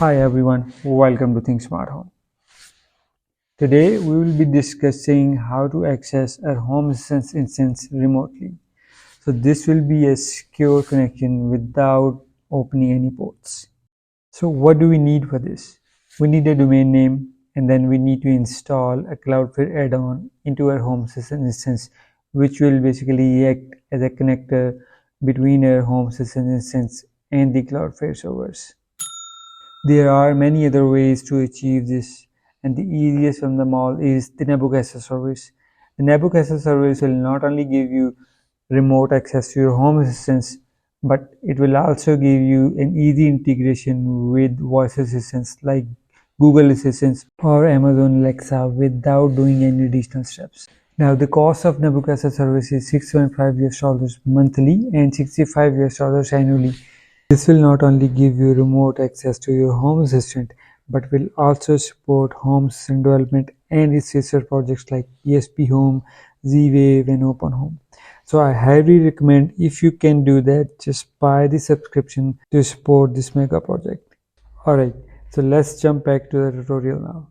Hi everyone, welcome to Think Smart Home. Today we will be discussing how to access a home assistant instance remotely. So this will be a secure connection without opening any ports. So what do we need for this? We need a domain name and then we need to install a Cloudflare add-on into our home assistant instance, which will basically act as a connector between our home assistant instance and the Cloudflare servers. There are many other ways to achieve this, and the easiest from them all is the netbook access service. The netbook access service will not only give you remote access to your home assistants, but it will also give you an easy integration with voice assistants like Google Assistants or Amazon Alexa without doing any additional steps. Now, the cost of netbook access service is $6.5 monthly and $65 annually. This will not only give you remote access to your home assistant, but will also support home assistant development and its sister projects like ESP Home, Z-Wave, and OpenHome. So I highly recommend, if you can do that, just buy the subscription to support this mega project. Alright, so let's jump back to the tutorial now.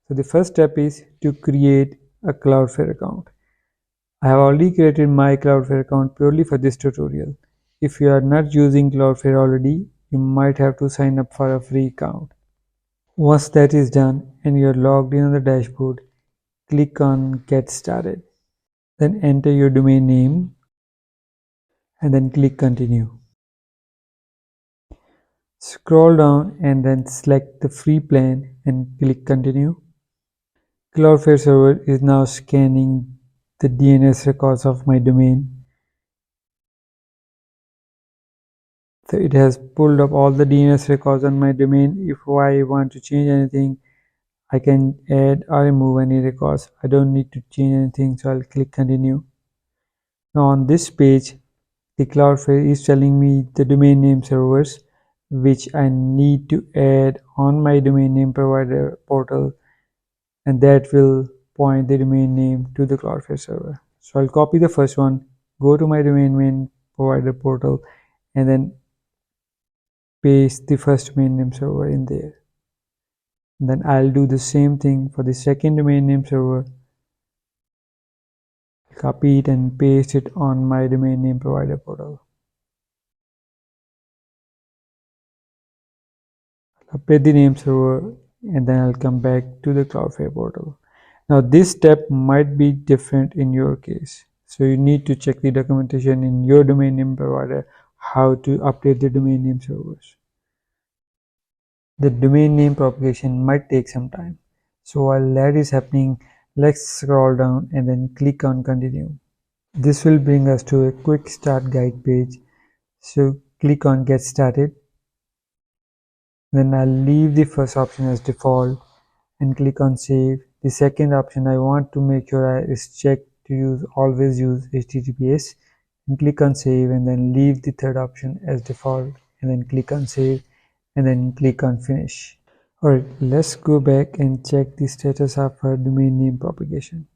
So the first step is to create a Cloudflare account. I have already created my Cloudflare account purely for this tutorial. If you are not using Cloudflare already, you might have to sign up for a free account. Once that is done and you are logged in on the dashboard, click on Get Started. Then enter your domain name and then click Continue. Scroll down and then select the free plan and click Continue. Cloudflare server is now scanning the DNS records of my domain. So it has pulled up all the DNS records on my domain. If I want to change anything, I can add or remove any records. I don't need to change anything, so I'll click continue. Now on this page, the Cloudflare is telling me the domain name servers which I need to add on my domain name provider portal, and that will point the domain name to the Cloudflare server. So I'll copy the first one, go to my domain name provider portal, and then paste the first domain name server in there. And then I'll do the same thing for the second domain name server. Copy it and paste it on my domain name provider portal. Update the name server and then I'll come back to the Cloudflare portal. Now this step might be different in your case, so you need to check the documentation in your domain name provider how to update the domain name servers. The domain name propagation might take some time, so while that is happening, let's scroll down and then click on continue. This will bring us to a quick start guide page, so click on get started. Then I'll leave the first option as default and click on save. The second option I want to make sure is checked to always use HTTPS, and click on save, and then leave the third option as default and then click on save and then click on finish. Alright, let's go back and check the status of our domain name propagation.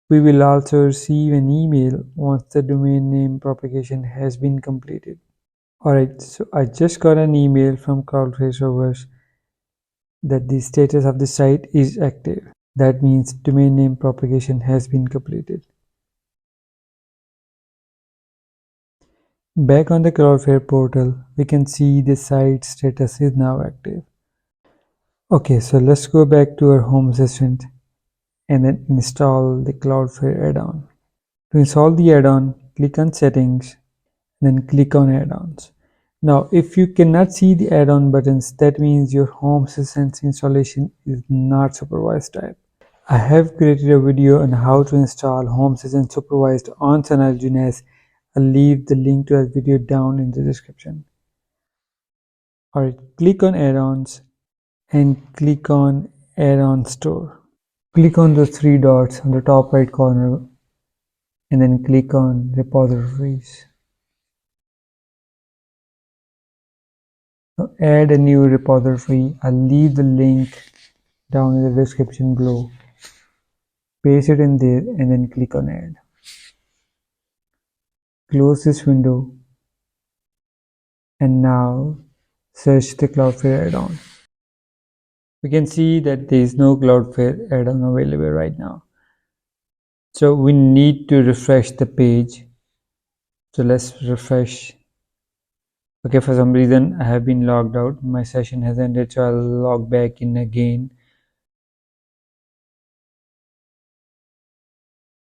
We will also receive an email once the domain name propagation has been completed. Alright, so I just got an email from Cloudflare servers that the status of the site is active. That means domain name propagation has been completed. Back on the Cloudflare portal, we can see the site status is now active. Okay, so let's go back to our home assistant and then install the Cloudflare add-on. To install the add-on, click on settings, then click on add-ons. Now, if you cannot see the add-on buttons, that means your home assistant installation is not supervised type. I have created a video on how to install Home Assistant Supervised on Synology NAS. I'll leave the link to that video down in the description. Alright, click on add-ons and click on add-on store. Click on those three dots on the top right corner and then click on repositories. Now add a new repository. I'll leave the link down in the description below. Paste it in there and then click on add. Close this window and now search the Cloudflare add-on. We can see that there is no Cloudflare add-on available right now. So we need to refresh the page. So let's refresh. Okay, for some reason I have been logged out. My session has ended, so I'll log back in again.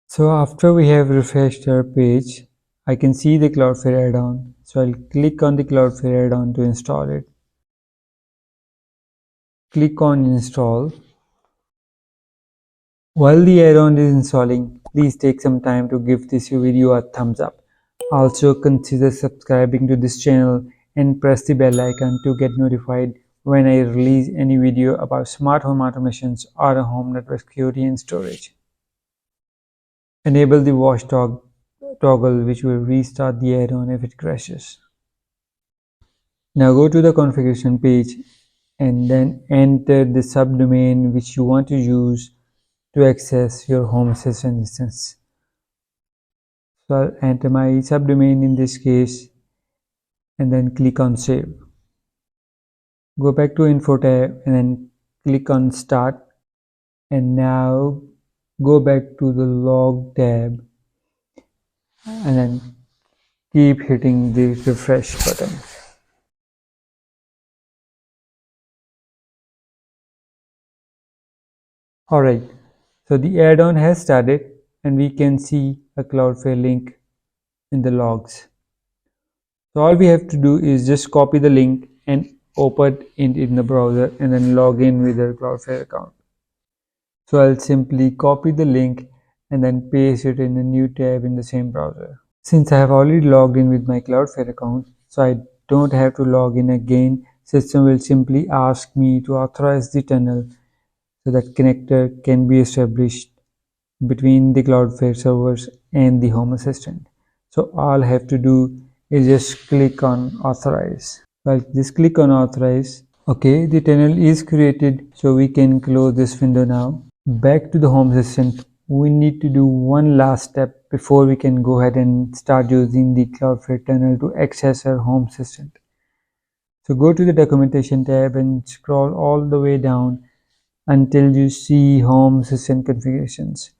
So after we have refreshed our page, I can see the Cloudflare add-on. So I'll click on the Cloudflare add-on to install it. Click on install. While the add-on is installing, please take some time to give this video a thumbs up. Also consider subscribing to this channel and press the bell icon to get notified when I release any video about smart home automations or a home network security and storage. Enable the watchdog toggle, which will restart the add-on if it crashes. Now go to the configuration page and then enter the subdomain which you want to use to access your home assistant instance. So I'll enter my subdomain in this case and then click on save. Go back to info tab and then click on start, and now go back to the log tab and then keep hitting the refresh button. Alright, so the add-on has started and we can see a Cloudflare link in the logs. So all we have to do is just copy the link and open it in the browser and then log in with our Cloudflare account. So I'll simply copy the link and then paste it in a new tab in the same browser. Since I have already logged in with my Cloudflare account, so I don't have to log in again, system will simply ask me to authorize the tunnel so that connector can be established between the Cloudflare servers and the Home Assistant. So all I have to do is just click on authorize. I'll just click on authorize. Okay, the tunnel is created, so we can close this window now. Back to the Home Assistant, we need to do one last step before we can go ahead and start using the Cloudflare tunnel to access our Home Assistant. So go to the documentation tab and scroll all the way down until you see Home Assistant configurations.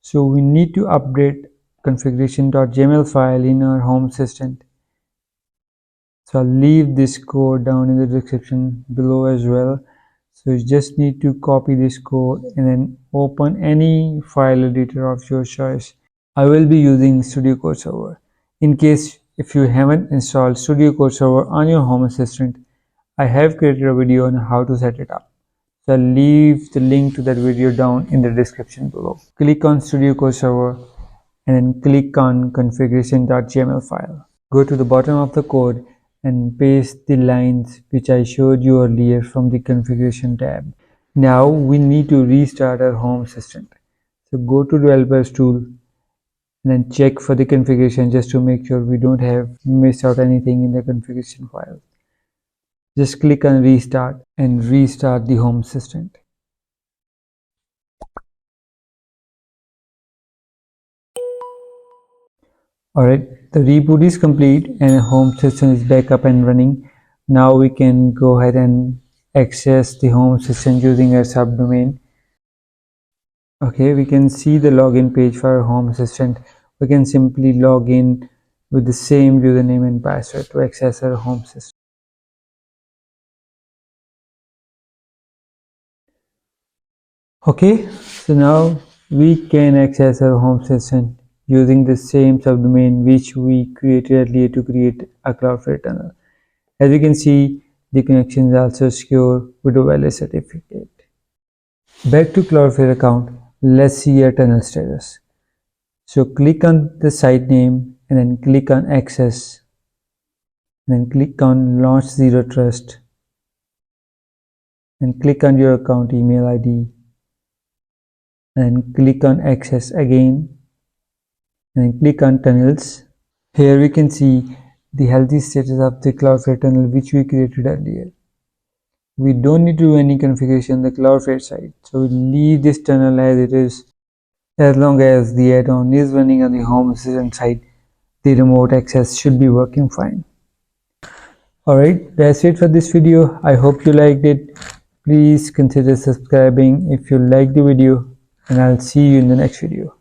So we need to update Configuration.yaml file in our Home Assistant. So I'll leave this code down in the description below as well. So you just need to copy this code and then open any file editor of your choice. I will be using Studio Code Server. In case if you haven't installed Studio Code Server on your Home Assistant, I have created a video on how to set it up. So I'll leave the link to that video down in the description below. Click on Studio Code Server and then click on configuration.yaml file. Go to the bottom of the code and paste the lines which I showed you earlier from the configuration tab. Now we need to restart our Home Assistant. So go to developers tool and then check for the configuration just to make sure we don't have missed out anything in the configuration file. Just click on restart and restart the Home Assistant. Alright, the reboot is complete and Home Assistant is back up and running. Now we can go ahead and access the Home Assistant using our subdomain. Okay, we can see the login page for our Home Assistant. We can simply log in with the same username and password to access our Home Assistant. Okay, so now we can access our Home Assistant using the same subdomain which we created earlier to create a Cloudflare tunnel. As you can see, the connection is also secure with a valid certificate. Back to Cloudflare account, let's see our tunnel status. So click on the site name and then click on access and then click on launch zero trust and click on your account email ID and click on access again and then click on tunnels. Here we can see the healthy status of the Cloudflare tunnel which we created earlier. We don't need to do any configuration on the Cloudflare side, so we'll leave this tunnel as it is. As long as the add-on is running on the Home Assistant side, the remote access should be working fine. Alright, that's it for this video. I hope you liked it. Please consider subscribing if you liked the video, and I'll see you in the next video.